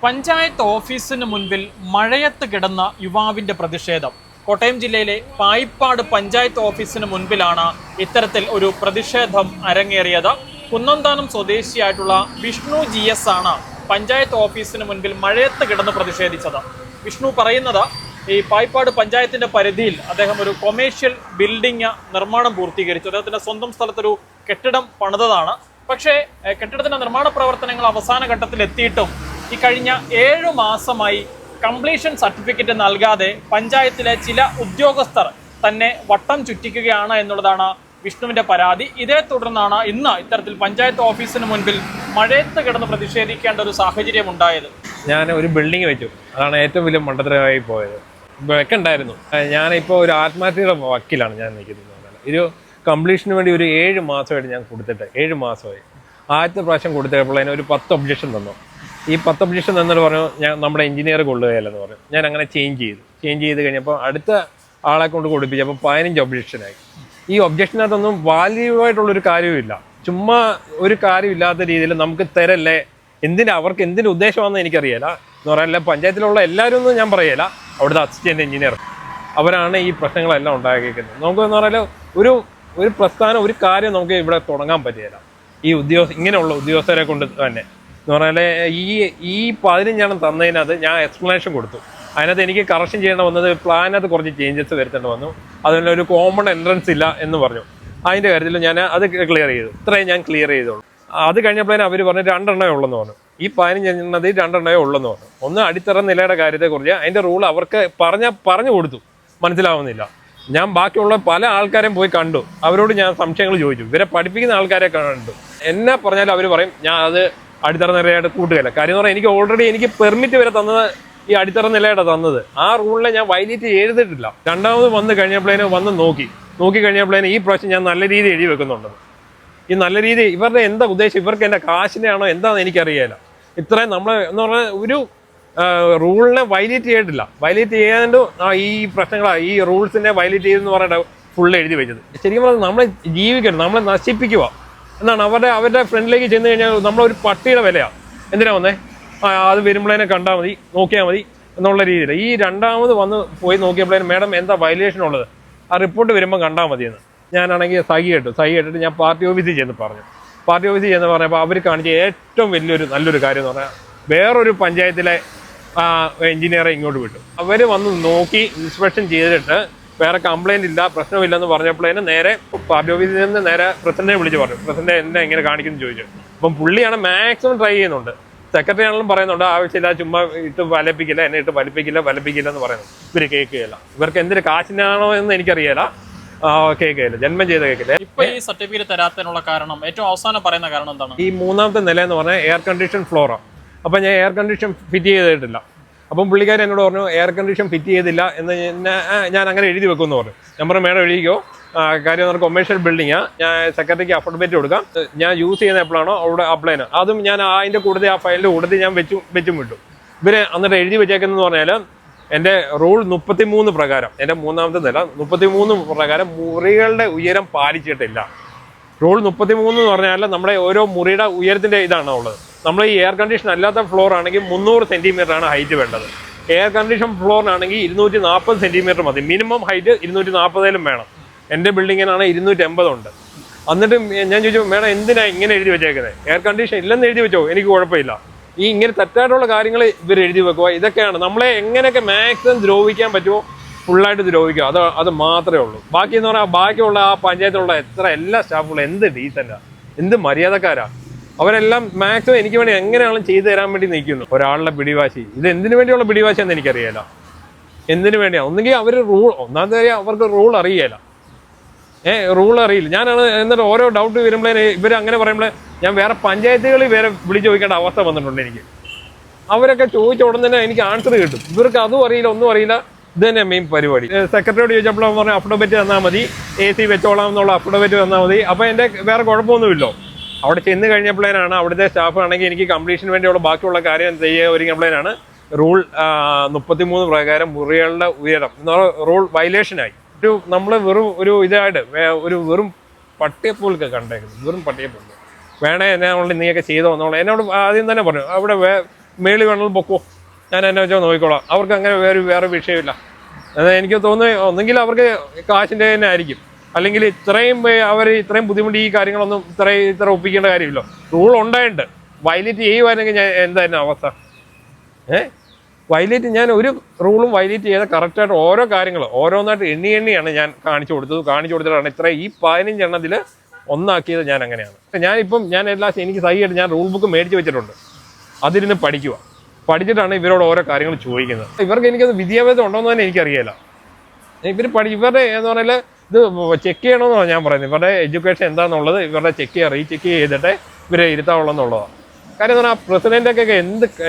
പഞ്ചായത്ത് ഓഫീസിന് മുൻപിൽ മഴയത്ത് കിടന്ന യുവാവിന്റെ പ്രതിഷേധം. കോട്ടയം ജില്ലയിലെ പായിപ്പാട് പഞ്ചായത്ത് ഓഫീസിന് മുൻപിലാണ് ഇത്തരത്തിൽ ഒരു പ്രതിഷേധം അരങ്ങേറിയത്. കുന്നന്താനം സ്വദേശിയായിട്ടുള്ള വിഷ്ണു GS ആണ് പഞ്ചായത്ത് ഓഫീസിന് മുൻപിൽ മഴയത്ത് കിടന്ന് പ്രതിഷേധിച്ചത്. വിഷ്ണു പറയുന്നത്, ഈ പായിപ്പാട് പഞ്ചായത്തിന്റെ പരിധിയിൽ അദ്ദേഹം ഒരു കൊമേഴ്ഷ്യൽ ബിൽഡിംഗ് നിർമ്മാണം പൂർത്തീകരിച്ചു. അദ്ദേഹത്തിന്റെ സ്വന്തം സ്ഥലത്തൊരു കെട്ടിടം പണിതതാണ്. പക്ഷേ കെട്ടിടത്തിന്റെ നിർമ്മാണ പ്രവർത്തനങ്ങൾ അവസാന ഘട്ടത്തിൽ എത്തിയിട്ടും ഈ കഴിഞ്ഞ 7 മാസമായി കംപ്ലീഷൻ സർട്ടിഫിക്കറ്റ് നൽകാതെ പഞ്ചായത്തിലെ ചില ഉദ്യോഗസ്ഥർ തന്നെ വട്ടം ചുറ്റിക്കുകയാണ് എന്നുള്ളതാണ് വിഷ്ണുവിന്റെ പരാതി. ഇതേ തുടർന്നാണ് ഇന്ന് ഇത്തരത്തിൽ പഞ്ചായത്ത് ഓഫീസിന് മുൻപിൽ മഴയത്ത് കിടന്ന് പ്രതിഷേധിക്കേണ്ട ഒരു സാഹചര്യം ഉണ്ടായത്. ഞാൻ ഒരു ബിൽഡിംഗ് വെച്ചു, അതാണ് ഏറ്റവും വലിയ മണ്ടത്തരമായി പോയത്. വെക്കണ്ടായിരുന്നു. ഞാനിപ്പോൾ ഒരു ആത്മഹത്യയുടെ വക്കിലാണ് ഞാൻ നിൽക്കുന്നത്. ഒരു കംപ്ലീഷന് വേണ്ടി ഒരു 7 മാസമായിട്ട് ഞാൻ കൊടുത്തിട്ട് 7 മാസമായി. ആദ്യത്തെ പ്രാവശ്യം കൊടുത്തപ്പോൾ അതിന് ഒരു 10 ഒബ്ജക്ഷൻ തന്നു. ഈ 10 ഒബ്ജക്ഷൻ തന്നിട്ട് പറഞ്ഞു ഞാൻ നമ്മുടെ എഞ്ചിനീയർ കൊള്ളുകയല്ലെന്ന് പറഞ്ഞു. ഞാൻ അങ്ങനെ ചേഞ്ച് ചെയ്ത് കഴിഞ്ഞപ്പോൾ അടുത്ത ആളെ കൊണ്ട് കൊടുപ്പിച്ചപ്പോൾ 15 ഒബ്ജക്ഷനായി. ഈ ഒബ്ജക്ഷനകത്തൊന്നും വാല്യൂവായിട്ടുള്ളൊരു കാര്യവുമില്ല. ചുമ്മാ ഒരു കാര്യമില്ലാത്ത രീതിയിൽ നമുക്ക് തരല്ലേ, അവർക്ക് എന്തിൻ്റെ ഉദ്ദേശമാണെന്ന് എനിക്കറിയില്ല. എന്ന് പറയാനല്ല, പഞ്ചായത്തിലുള്ള എല്ലാവരും ഒന്നും ഞാൻ പറയില്ല, അവിടുത്തെ അസിസ്റ്റന്റ് എഞ്ചിനീയർ അവരാണ് ഈ പ്രശ്നങ്ങളെല്ലാം ഉണ്ടാക്കിയിരിക്കുന്നത്. നമുക്ക് എന്ന് പറഞ്ഞാൽ ഒരു പ്രസ്ഥാനം, ഒരു കാര്യം നമുക്ക് ഇവിടെ തുടങ്ങാൻ പറ്റുകയില്ല ഈ ഇങ്ങനെയുള്ള ഉദ്യോഗസ്ഥരെ കൊണ്ട് തന്നെ. എന്ന് പറഞ്ഞാൽ ഈ 15 തന്നതിനകത്ത് ഞാൻ എക്സ്പ്ലനേഷൻ കൊടുത്തു. അതിനകത്ത് എനിക്ക് കറക്ഷൻ ചെയ്യേണ്ട വന്നത് പ്ലാനകത്ത് കുറച്ച് ചേഞ്ചസ് വരുത്തേണ്ടി വന്നു. അതുപോലെ ഒരു കോമൺ എൻട്രൻസ് ഇല്ല എന്ന് പറഞ്ഞു. അതിൻ്റെ കാര്യത്തിൽ ഞാൻ അത് ക്ലിയർ ചെയ്തു. ഇത്രയും ഞാൻ ക്ലിയർ ചെയ്തോളൂ. അത് കഴിഞ്ഞപ്പോഴേ അവർ പറഞ്ഞു 2 എണ്ണമേ ഉള്ളെന്ന് പറഞ്ഞു. ഈ 15 2 എണ്ണമേ ഉള്ളെന്ന് പറഞ്ഞു. ഒന്ന് അടിത്തറ നിലയുടെ കാര്യത്തെക്കുറിച്ച് അതിൻ്റെ റൂൾ അവർക്ക് പറഞ്ഞു കൊടുത്തു, മനസ്സിലാവുന്നില്ല. ഞാൻ ബാക്കിയുള്ള പല ആൾക്കാരെയും പോയി കണ്ടു, അവരോട് ഞാൻ സംശയങ്ങൾ ചോദിച്ചു. ഇവരെ പഠിപ്പിക്കുന്ന ആൾക്കാരെ കണ്ടു. എന്നെ പറഞ്ഞാലും അവർ പറയും ഞാൻ അത് അടിത്തറ നിലയായിട്ട് കൂട്ടുകയില്ല. കാര്യം എന്ന് പറഞ്ഞാൽ എനിക്ക് പെർമിറ്റ് വരെ തന്നത് ഈ അടിത്തറ നിലയുടെ തന്നത്. ആ റൂളിനെ ഞാൻ വൈലേറ്റ് ചെയ്തിട്ടില്ല. രണ്ടാമത് വന്ന് കഴിഞ്ഞപ്പോഴേനും നോക്കി കഴിഞ്ഞപ്പോഴേനും ഈ പ്രാവശ്യം ഞാൻ നല്ല രീതി എഴുതി വെക്കുന്നുണ്ടെന്ന്. ഈ നല്ല രീതി ഇവരുടെ എന്താ ഉദ്ദേശം? ഇവർക്ക് എൻ്റെ കാശിൻ്റെ ആണോ എന്താണെന്ന് എനിക്കറിയില്ല. ഇത്രയും നമ്മൾ എന്ന് പറഞ്ഞാൽ ഒരു റൂളിനെ വയലേറ്റ് ചെയ്തിട്ടില്ല. വയലേറ്റ് ചെയ്യാണ്ട് ഈ പ്രശ്നങ്ങളാണ് ഈ റൂൾസിനെ വയലേറ്റ് ചെയ്തെന്ന് പറഞ്ഞിട്ട് ഫുള്ള് എഴുതി വെച്ചത്. ശരിക്കും പറഞ്ഞാൽ നമ്മളെ ജീവിക്കരുത്, നമ്മളെ നശിപ്പിക്കുക എന്നാണ്. അവരുടെ ഫ്രണ്ടിലേക്ക് ചെന്ന് കഴിഞ്ഞാൽ നമ്മളൊരു പട്ടിയുടെ വിലയാണ്. എന്തിനാ വന്നേ? അത് വരുമ്പോഴേനെ കണ്ടാൽ മതി, നോക്കിയാൽ മതി എന്നുള്ള രീതിയിൽ. ഈ രണ്ടാമത് പോയി നോക്കിയപ്പോഴേനും മേഡം എന്താ വയലേഷൻ ഉള്ളത്, ആ റിപ്പോർട്ട് വരുമ്പോൾ കണ്ടാൽ മതിയെന്ന്. ഞാനാണെങ്കിൽ സഹി കേട്ടിട്ട് ഞാൻ പാർട്ടി ഓഫീസിൽ ചെന്ന് പറഞ്ഞു. പാർട്ടി ഓഫീസിൽ ചെന്ന് പറഞ്ഞപ്പോൾ അവർ കാണിച്ച ഏറ്റവും നല്ലൊരു കാര്യം എന്ന് പറഞ്ഞാൽ വേറൊരു പഞ്ചായത്തിലെ എഞ്ചിനീയറെ ഇങ്ങോട്ട് വിട്ടു. അവർ വന്ന് നോക്കി ഇൻസ്പെക്ഷൻ ചെയ്തിട്ട് വേറെ കംപ്ലൈൻറ്റ് ഇല്ല, പ്രശ്നമില്ലെന്ന് പറഞ്ഞപ്പോഴേനും നേരെ പാർട്ടി ഓഫീസിൽ നിന്ന് നേരെ പ്രസിഡന്റിനെ വിളിച്ച് പറഞ്ഞു. പ്രസിഡന്റ് എന്നെ ഇങ്ങനെ കാണിക്കുന്നു ചോദിച്ചു. അപ്പം പുള്ളിയാണ് മാക്സിമം ട്രൈ ചെയ്യുന്നുണ്ട്. സെക്രട്ടറി ആണെങ്കിലും പറയുന്നുണ്ട് ആവശ്യമില്ല, ചുമ്മാ വലിപ്പിക്കില്ല എന്ന് പറയുന്നു. ഇവർ കേൾക്കുകയില്ല. ഇവർക്ക് എന്തൊരു കാശിനാണോ എന്ന് എനിക്കറിയില്ല. കേൾക്കില്ല, ജന്മം ചെയ്ത് കേൾക്കില്ല. ഇപ്പൊ ഈ സർട്ടിഫിക്കറ്റ് തരാത്തതിനുള്ള കാരണം, ഏറ്റവും അവസാനം പറയുന്ന കാരണം എന്താണ്? ഈ 3ാമത്തെ നില എന്ന് പറഞ്ഞാൽ എയർ കണ്ടീഷൻ ഫ്ലോറാണ്. അപ്പം ഞാൻ എയർ കണ്ടീഷൻ ഫിറ്റ് ചെയ്തിട്ടില്ല. അപ്പം പുള്ളിക്കാരൻ എന്നോട് പറഞ്ഞു എയർ കണ്ടീഷൻ ഫിറ്റ് ചെയ്തില്ല എന്ന് ഞാൻ അങ്ങനെ എഴുതി വെക്കുമെന്ന് പറഞ്ഞു. ഞാൻ പറഞ്ഞു മേഡം എഴുതിക്കോ, കാര്യം എന്ന് പറഞ്ഞാൽ കൊമേഴ്ഷ്യൽ ബിൽഡിങ്ങാണ്, ഞാൻ സെക്രട്ടറിക്ക് അഫോർഡബിലിറ്റി കൊടുക്കാം, ഞാൻ യൂസ് ചെയ്യുന്ന എപ്പോഴാണോ അവിടെ അപ്ലൈന് അതും ഞാൻ അതിൻ്റെ കൂടുതൽ ആ ഫയലിൻ്റെ കൂടുതൽ ഞാൻ വെച്ചും വിട്ടു. ഇവര് എന്നിട്ട് എഴുതി വെച്ചേക്കുന്നതെന്ന് പറഞ്ഞാൽ എൻ്റെ റൂൾ 33 പ്രകാരം, എൻ്റെ 3ാമത്തെ നില 33 പ്രകാരം മുറികളുടെ ഉയരം പാലിച്ചിട്ടില്ല. റൂൾ 33 എന്ന് പറഞ്ഞാൽ നമ്മുടെ ഓരോ മുറിയുടെ ഉയരത്തിൻ്റെ ഇതാണ് ഉള്ളത്. നമ്മൾ ഈ എയർ കണ്ടീഷൻ അല്ലാത്ത ഫ്ലോർ ആണെങ്കിൽ 300 സെൻറ്റിമീറ്ററാണ് ഹൈറ്റ് വേണ്ടത്. എയർ കണ്ടീഷൻ ഫ്ലോറിനാണെങ്കിൽ 240 സെൻറ്റിമീറ്റർ മതി. മിനിമം ഹൈറ്റ് 240 വേണം. എൻ്റെ ബിൽഡിങ്ങിനാണ് 280 ഉണ്ട്. എന്നിട്ട് ഞാൻ ചോദിച്ചു മേഡം എന്തിനാണ് ഇങ്ങനെ എഴുതി വെച്ചേക്കുന്നത്? എയർ കണ്ടീഷൻ ഇല്ലെന്ന് എഴുതി വെച്ചോ, എനിക്ക് കുഴപ്പമില്ല. ഈ ഇങ്ങനെ തെറ്റായിട്ടുള്ള കാര്യങ്ങൾ ഇവർ എഴുതി വെക്കുക. ഇതൊക്കെയാണ് നമ്മളെ എങ്ങനെയൊക്കെ മാക്സിമം ദ്രോഹിക്കാൻ പറ്റുമോ ഫുള്ളായിട്ട് ദ്രോഹിക്കുക. അത് മാത്രമേ ഉള്ളൂ. ബാക്കി എന്ന് പറഞ്ഞാൽ ബാക്കിയുള്ള ആ പഞ്ചായത്തിലുള്ള എല്ലാ സ്റ്റാഫുകളും എന്ത് ഡീസൻ്റാണ്, എന്ത് മര്യാദക്കാരാ. അവരെല്ലാം മാക്സിമം എനിക്ക് വേണ്ടി എങ്ങനെയാണെങ്കിലും ചെയ്തു തരാൻ വേണ്ടി നിൽക്കുന്നു. ഒരാളുടെ പിടിവാശി, ഇത് എന്തിനു വേണ്ടിയുള്ള പിടിവാശിയാണെന്ന് എനിക്കറിയില്ല. എന്തിനു വേണ്ടിയാണ്? ഒന്നുകിൽ അവർ ഒന്നാമത്തെ കാര്യം അവർക്ക് റൂൾ അറിയില്ല. റൂൾ അറിയില്ല. ഞാനാണ് എന്നിട്ട് ഓരോ ഡൗട്ട് വരുമ്പോഴേ ഇവർ അങ്ങനെ പറയുമ്പോഴേ ഞാൻ വേറെ പഞ്ചായത്തുകളിൽ വിളിച്ച് ചോദിക്കേണ്ട അവസ്ഥ വന്നിട്ടുണ്ട് എനിക്ക്. അവരൊക്കെ ചോദിച്ച ഉടൻ തന്നെ എനിക്ക് ആൻസർ കിട്ടും. ഇവർക്ക് അതും അറിയില്ല, ഒന്നും അറിയില്ല. ഇത് തന്നെ മെയിൻ പരിപാടി. സെക്രട്ടറിയോട് ചോദിച്ചപ്പോൾ പറഞ്ഞാൽ അഫിഡവിറ്റ് തന്നാൽ മതി, AC വെച്ചോളാം എന്നുള്ള അഫിഡവിറ്റ് തന്നാൽ മതി. അപ്പോൾ എൻ്റെ വേറെ കുഴപ്പമൊന്നുമില്ലോ. അവിടെ ചെന്ന് കഴിഞ്ഞപ്പോഴേനാണ് അവിടുത്തെ സ്റ്റാഫ് ആണെങ്കിൽ എനിക്ക് കംപ്ലീഷന് വേണ്ടിയുള്ള ബാക്കിയുള്ള കാര്യം ചെയ്യാൻ ഒരുങ്ങപ്പോഴേനാണ് റൂൾ 33 പ്രകാരം മുറികളുടെ ഉയരം എന്ന് പറഞ്ഞാൽ റൂൾ വയലേഷനായി. നമ്മൾ ഇതായിട്ട് വെറും പട്ടിയെപ്പോലൊക്കെ കണ്ടേക്കുന്നത്, വെറും പട്ടിയെപ്പോലെ. വേണേ എന്നെ നീയൊക്കെ ചെയ്തോ എന്നോട് എന്നോട് ആദ്യം തന്നെ പറഞ്ഞു. അവിടെ മേളി വേണമെങ്കിൽ പൊക്കോ, ഞാൻ എന്നെ വെച്ചാൽ നോക്കിക്കോളാം. അവർക്ക് അങ്ങനെ വേറെ വിഷയമില്ല. എനിക്ക് തോന്നുന്നു ഒന്നെങ്കിൽ അവർക്ക് കാശിൻ്റെ തന്നെ ആയിരിക്കും, അല്ലെങ്കിൽ ഇത്രയും ബുദ്ധിമുട്ട് ഈ കാര്യങ്ങളൊന്നും ഇത്ര ഒപ്പിക്കേണ്ട കാര്യമില്ല. റൂൾ ഉണ്ടായിട്ട് വയലേറ്റ് ചെയ്യുവാണെങ്കിൽ ഞാൻ എന്തായിരുന്നു അവസ്ഥ? വയലേറ്റ് ഞാൻ ഒരു റൂളും വയലേറ്റ് ചെയ്ത കറക്റ്റായിട്ട് ഓരോ കാര്യങ്ങൾ ഓരോന്നായിട്ട് എണ്ണിയാണ് ഞാൻ കാണിച്ചു കൊടുത്തിട്ടാണ് ഈ 15 എണ്ണത്തിൽ ഒന്നാക്കിയത്. ഞാൻ അങ്ങനെയാണ്. ഞാൻ എനിക്ക് സഹിയായിട്ട് ഞാൻ റൂൾ ബുക്ക് മേടിച്ച് വെച്ചിട്ടുണ്ട്. അതിരുന്ന് പഠിച്ചിട്ടാണ് ഇവരോട് ഓരോ കാര്യങ്ങൾ ചോദിക്കുന്നത്. ഇവർക്ക് എനിക്കത് വിദ്യാഭ്യാസം ഉണ്ടോയെന്ന് തന്നെ എനിക്കറിയില്ല. ഇവരുടെ എന്ന് പറഞ്ഞാൽ ഇത് ചെക്ക് ചെയ്യണമെന്നാണ് ഞാൻ പറയുന്നത്. ഇവരുടെ എഡ്യൂക്കേഷൻ എന്താണെന്നുള്ളത് ഇവരുടെ റീചെക്ക് ചെയ്തിട്ട് ഇവരെ ഇരുത്താവുള്ളതെന്നുള്ളതാണ്. കാര്യം എന്ന് പറഞ്ഞാൽ പ്രസിഡന്റൊക്കെ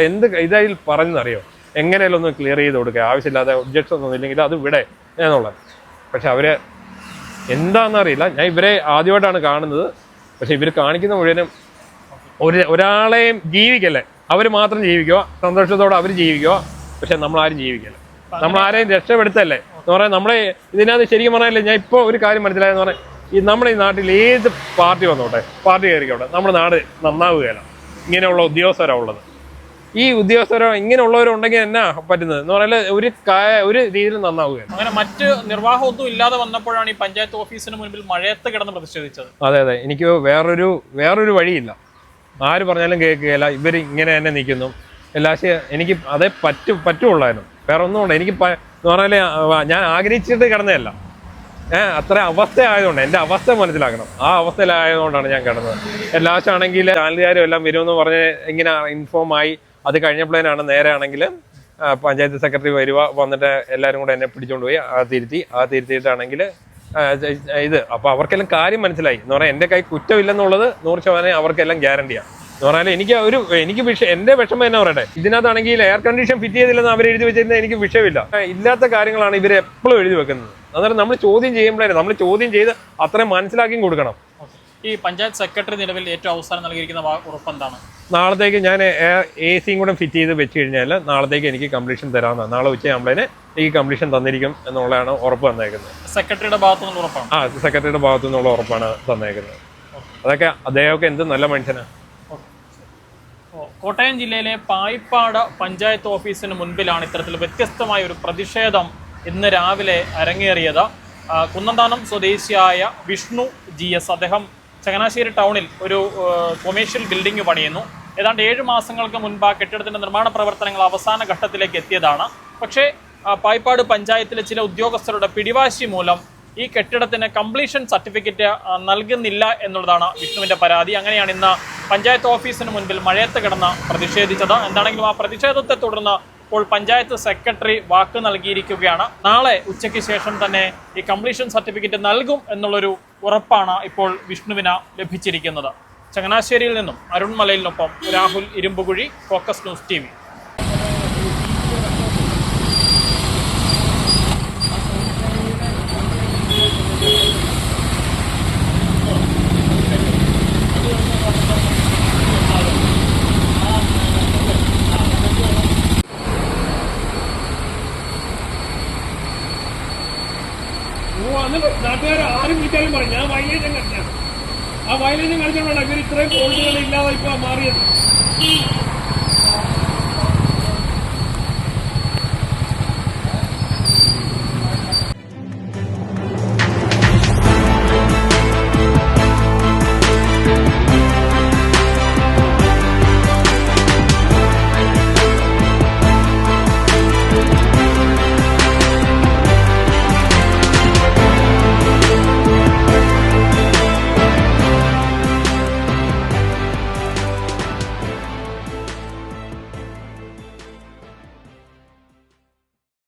എന്ത് ഇതായി പറഞ്ഞെന്നറിയോ, എങ്ങനെയാലും ഒന്ന് ക്ലിയർ ചെയ്ത് കൊടുക്കുക, ആവശ്യമില്ലാതെ ഒബ്ജക്ഷൻ ഒന്നും ഇല്ലെങ്കിൽ അത് ഇവിടെ എന്നുള്ളത്. പക്ഷെ അവര് എന്താണെന്നറിയില്ല. ഞാൻ ഇവരെ ആദ്യമായിട്ടാണ് കാണുന്നത്. പക്ഷെ ഇവർ കാണിക്കുന്ന മുഴുവനും ഒരാളെയും ജീവിക്കല്ലേ, അവർ മാത്രം ജീവിക്കുക, സന്തോഷത്തോടെ അവർ ജീവിക്കുക. പക്ഷെ നമ്മളാരും ജീവിക്കല്ല, നമ്മളാരെയും രക്ഷപ്പെടുത്തല്ലേ എന്ന് പറയാൻ. നമ്മളെ ഇതിനകത്ത് ശരിക്കും പറഞ്ഞാലേ ഞാൻ ഇപ്പോൾ ഒരു കാര്യം മനസ്സിലായെന്ന് പറഞ്ഞാൽ, നമ്മുടെ ഈ നാട്ടിൽ ഏത് പാർട്ടി വന്നോട്ടെ, പാർട്ടി കയറിക്കോട്ടെ, നമ്മുടെ നാട് നന്നാവുകയല്ല. ഇങ്ങനെയുള്ള ഉദ്യോഗസ്ഥരാണ് ഉള്ളത്. ഈ ഉദ്യോഗസ്ഥരോ ഇങ്ങനെയുള്ളവരുണ്ടെങ്കിൽ എന്നാ പറ്റുന്നത് എന്ന് പറഞ്ഞാൽ ഒരു രീതിയിൽ നന്നാവുകയാണ്. അങ്ങനെ മറ്റ് നിർവാഹമൊന്നും ഇല്ലാതെ വന്നപ്പോഴാണ് ഈ പഞ്ചായത്ത് ഓഫീസിന് മുൻപിൽ മഴയത്ത് കിടന്ന് പ്രതിഷേധിച്ചത്. അതെ, എനിക്ക് വേറൊരു വഴിയില്ല. ആര് പറഞ്ഞാലും കേൾക്കുകയില്ല. ഇവർ ഇങ്ങനെ തന്നെ നിൽക്കുന്നു. എനിക്ക് അതേ പറ്റുള്ളായിരുന്നു. വേറെ ഒന്നും ഉണ്ട്. എനിക്ക് എന്ന് പറഞ്ഞാൽ ഞാൻ ആഗ്രഹിച്ചിട്ട് കിടന്നതല്ല. അത്ര അവസ്ഥ ആയതുകൊണ്ട് എൻ്റെ അവസ്ഥ മനസ്സിലാക്കണം. ആ അവസ്ഥയിലായതുകൊണ്ടാണ് ഞാൻ കിടന്നത്. ലാസ്റ്റ് ആണെങ്കിൽ ചാനലുകാരും എല്ലാം വരുമെന്ന് പറഞ്ഞ് ഇങ്ങനെ ഇൻഫോം ആയി. അത് കഴിഞ്ഞപ്പോഴേനാണ് നേരെ ആണെങ്കിൽ പഞ്ചായത്ത് സെക്രട്ടറി വന്നിട്ട് എല്ലാവരും കൂടെ എന്നെ പിടിച്ചുകൊണ്ട് പോയി തിരുത്തിയിട്ടാണെങ്കിൽ അപ്പോൾ അവർക്കെല്ലാം കാര്യം മനസ്സിലായി. എന്ന് പറഞ്ഞാൽ എൻ്റെ കൈ കുറ്റമില്ലെന്നുള്ളത് 100% അവർക്കെല്ലാം ഗ്യാരണ്ടിയാണ്. എന്ന് പറഞ്ഞാൽ എൻ്റെ വിഷമം എന്നാ പറയട്ടെ, ഇതിനകത്താണെങ്കിൽ എയർ കണ്ടീഷൻ ഫിറ്റ് ചെയ്തില്ലെന്ന് അവർ എഴുതി വെച്ചിരുന്നത് എനിക്ക് വിഷയമില്ല. ഇല്ലാത്ത കാര്യങ്ങളാണ് ഇവർ എപ്പോഴും എഴുതി വെക്കുന്നത്. അന്നേരം നമ്മൾ ചോദ്യം ചെയ്യുമ്പോഴേ നമ്മൾ ചോദ്യം ചെയ്ത് അത്രയും മനസ്സിലാക്കിയും കൊടുക്കണം. ഈ പഞ്ചായത്ത് സെക്രട്ടറി നിലവിൽ ഏറ്റവും അവസാനം നൽകിയിരിക്കുന്ന ഉറപ്പ് എന്താണ്? നാളത്തേക്ക് ഞാൻ AC കൂടെ ഫിറ്റ് ചെയ്ത് വെച്ച് കഴിഞ്ഞാൽ നാളത്തേക്ക് എനിക്ക് കംപ്ലീഷൻ തരാമെന്നാണ്. നാളെ ഉച്ചയാകുമ്പോഴേ ഈ കംപ്ലീഷൻ തന്നിരിക്കും എന്നുള്ളതാണ് ഉറപ്പ് തന്നേക്കുന്നത്. സെക്രട്ടറിയുടെ ഭാഗത്തു നിന്നുള്ള ഉറപ്പാണ്? സെക്രട്ടറിയുടെ ഭാഗത്തു നിന്നുള്ള ഉറപ്പാണ് തന്നേക്കുന്നത്. അതൊക്കെ അദ്ദേഹമൊക്കെ എന്ത് നല്ല മനുഷ്യനാണ്. കോട്ടയം ജില്ലയിലെ പായിപ്പാട് പഞ്ചായത്ത് ഓഫീസിന് മുൻപിലാണ് ഇത്തരത്തിൽ വ്യത്യസ്തമായ ഒരു പ്രതിഷേധം ഇന്ന് രാവിലെ അരങ്ങേറിയത്. കുന്നന്താനം സ്വദേശിയായ വിഷ്ണു GS, അദ്ദേഹം ചങ്ങനാശ്ശേരി ടൗണിൽ ഒരു കൊമേഴ്ഷ്യൽ ബിൽഡിംഗ് പണിയുന്നു. ഏതാണ്ട് 7 മാസങ്ങൾക്ക് മുൻപ് ആ കെട്ടിടത്തിന്റെ നിർമ്മാണ പ്രവർത്തനങ്ങൾ അവസാന ഘട്ടത്തിലേക്ക് എത്തിയതാണ്. പക്ഷേ പായിപ്പാട് പഞ്ചായത്തിലെ ചില ഉദ്യോഗസ്ഥരുടെ പിടിവാശി മൂലം ഈ കെട്ടിടത്തിന് കംപ്ലീഷൻ സർട്ടിഫിക്കറ്റ് നൽകുന്നില്ല എന്നുള്ളതാണ് വിഷ്ണുവിന്റെ പരാതി. അങ്ങനെയാണ് ഇന്ന് പഞ്ചായത്ത് ഓഫീസിന് മുൻപിൽ മഴയത്ത് കിടന്ന് പ്രതിഷേധിച്ചത്. എന്താണെങ്കിലും ആ പ്രതിഷേധത്തെ തുടർന്ന് ഇപ്പോൾ പഞ്ചായത്ത് സെക്രട്ടറി വാക്ക് നൽകിയിരിക്കുകയാണ്. നാളെ ഉച്ചയ്ക്ക് ശേഷം തന്നെ ഈ കംപ്ലീഷൻ സർട്ടിഫിക്കറ്റ് നൽകും എന്നുള്ളൊരു ഉറപ്പാണ് ഇപ്പോൾ വിഷ്ണുവിന് ലഭിച്ചിരിക്കുന്നത്. ചങ്ങനാശ്ശേരിയിൽ നിന്നും അരുൺ മലയിലിനൊപ്പം Rahul Irumbukuzhi, focus news TV. നാട്ടുകാർ ആരും വിളിച്ചാലും പറയും ഞാൻ വയലേഷൻ കാണിച്ചാണ്. ആ വയലേഷൻ കാണിച്ചുകൊണ്ടാണ് ഇവർ ഇത്രയും ഫോൾട്ടുകൾ ഇല്ലാതെ ഇപ്പൊ മാറിയത്.